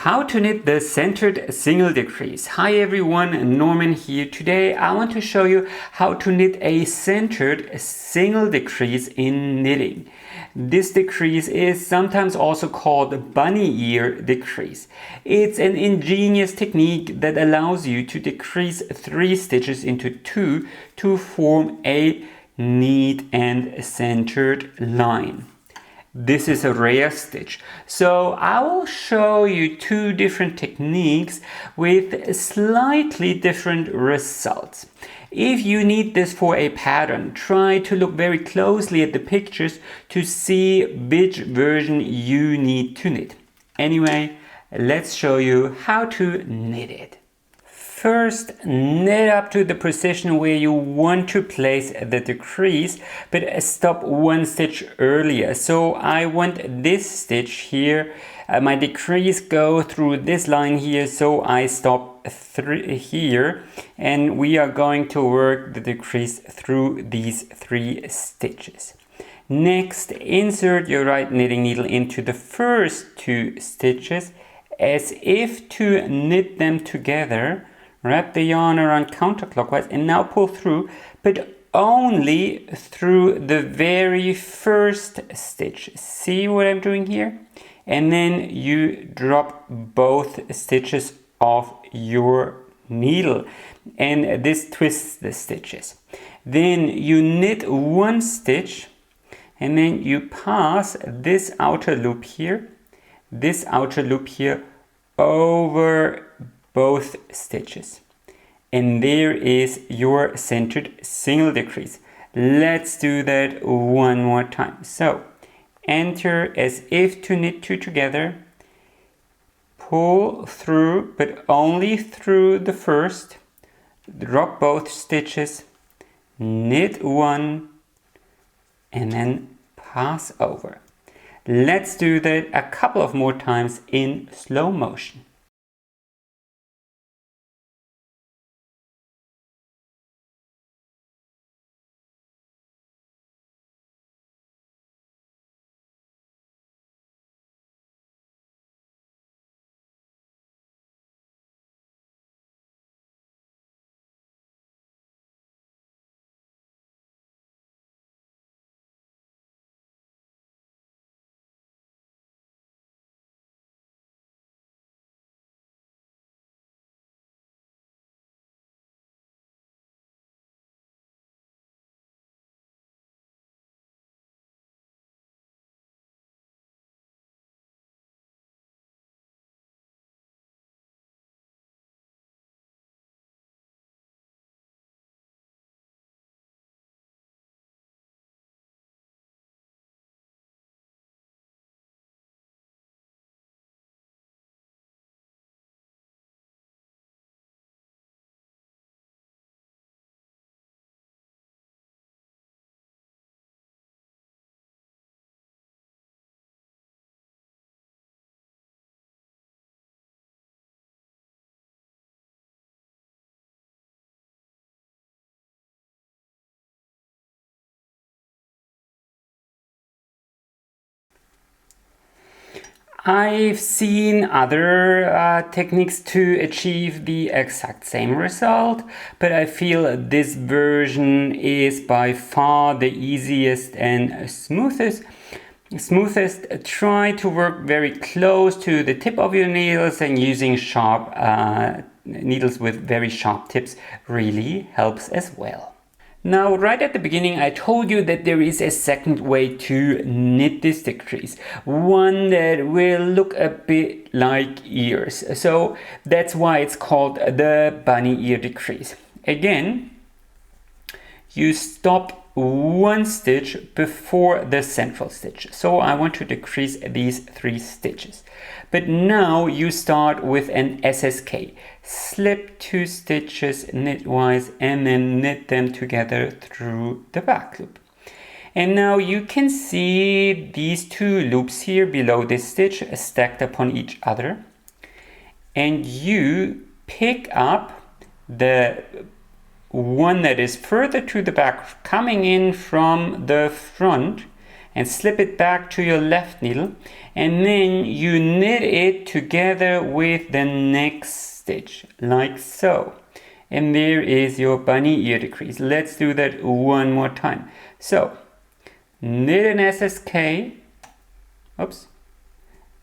How to knit the centered single decrease. Hi everyone, Norman here. Today I want to show you how to knit a centered single decrease in knitting. This decrease is sometimes also called bunny ear decrease. It's an ingenious technique that allows you to decrease 3 stitches into 2 to form a neat and centered line. This is a rare stitch. So I will show you 2 different techniques with slightly different results. If you need this for a pattern, try to look very closely at the pictures to see which version you need to knit. Anyway, let's show you how to knit it. First, knit up to the position where you want to place the decrease, but stop 1 stitch earlier. So I want this stitch here, my decrease go through this line here, so I stop here, and we are going to work the decrease through these 3 stitches. Next, insert your right knitting needle into the first 2 stitches as if to knit them together. Wrap the yarn around counterclockwise and now pull through, but only through the very first stitch. See what I'm doing here? And then you drop both stitches off your needle, and this twists the stitches. Then you knit 1 stitch, and then you pass this outer loop here over both stitches, and there is your centered single decrease. Let's do that one more time. So enter as if to knit 2 together, pull through but only through the first, drop both stitches, knit 1, and then pass over. Let's do that a couple of more times in slow motion. I've seen other techniques to achieve the exact same result, but I feel this version is by far the easiest and smoothest. Try to work very close to the tip of your needles, and using sharp needles with very sharp tips really helps as well. Now, right at the beginning, I told you that there is a second way to knit this decrease, one that will look a bit like ears. So that's why it's called the bunny ear decrease. Again, you stop 1 stitch before the central stitch. So I want to decrease these 3 stitches. But now you start with an SSK. Slip 2 stitches knitwise and then knit them together through the back loop. And now you can see these 2 loops here below this stitch stacked upon each other. And you pick up the one that is further to the back, coming in from the front, and slip it back to your left needle, and then you knit it together with the next stitch, like so. And there is your bunny ear decrease. Let's do that one more time. So, knit an SSK,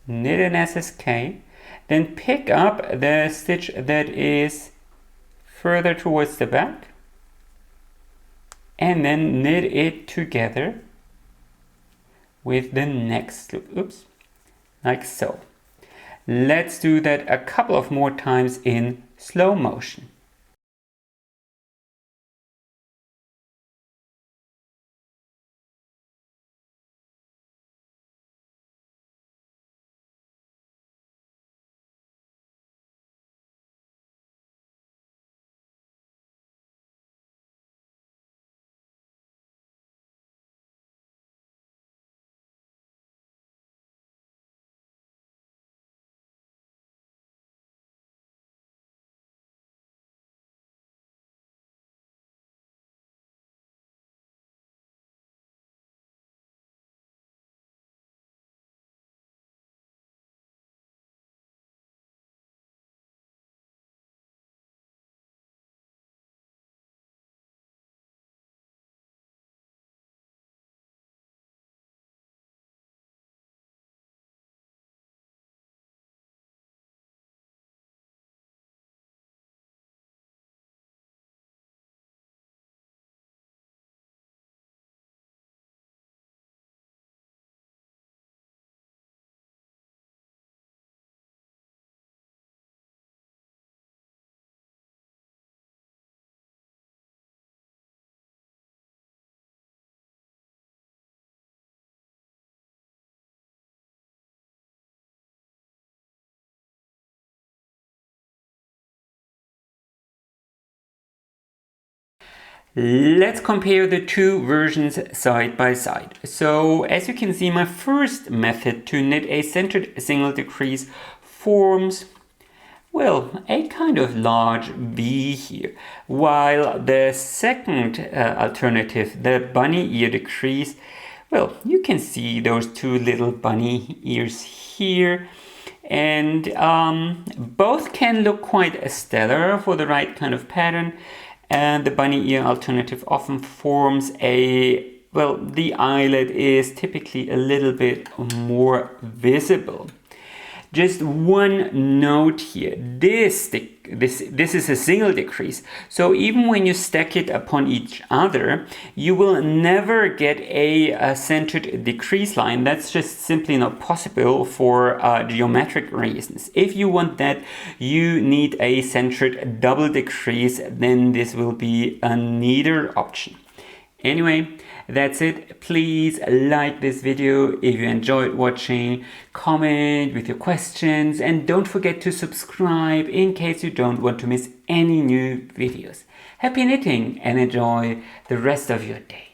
knit an SSK, then pick up the stitch that is further towards the back, and then knit it together with the next loop, like so. Let's do that a couple of more times in slow motion. Let's compare the two versions side by side. So as you can see, my first method to knit a centered single decrease forms, well, a kind of large V here, while the second alternative, the bunny ear decrease, well, you can see those two little bunny ears here, and both can look quite stellar for the right kind of pattern. And the bunny ear alternative often forms a, well, the eyelet is typically a little bit more visible. Just one note here, this is a single decrease, so even when you stack it upon each other, you will never get a centered decrease line. That's just simply not possible for geometric reasons. If you want that, you need a centered double decrease, then this will be a neater option. Anyway, that's it. Please like this video if you enjoyed watching, comment with your questions, and don't forget to subscribe in case you don't want to miss any new videos. Happy knitting and enjoy the rest of your day.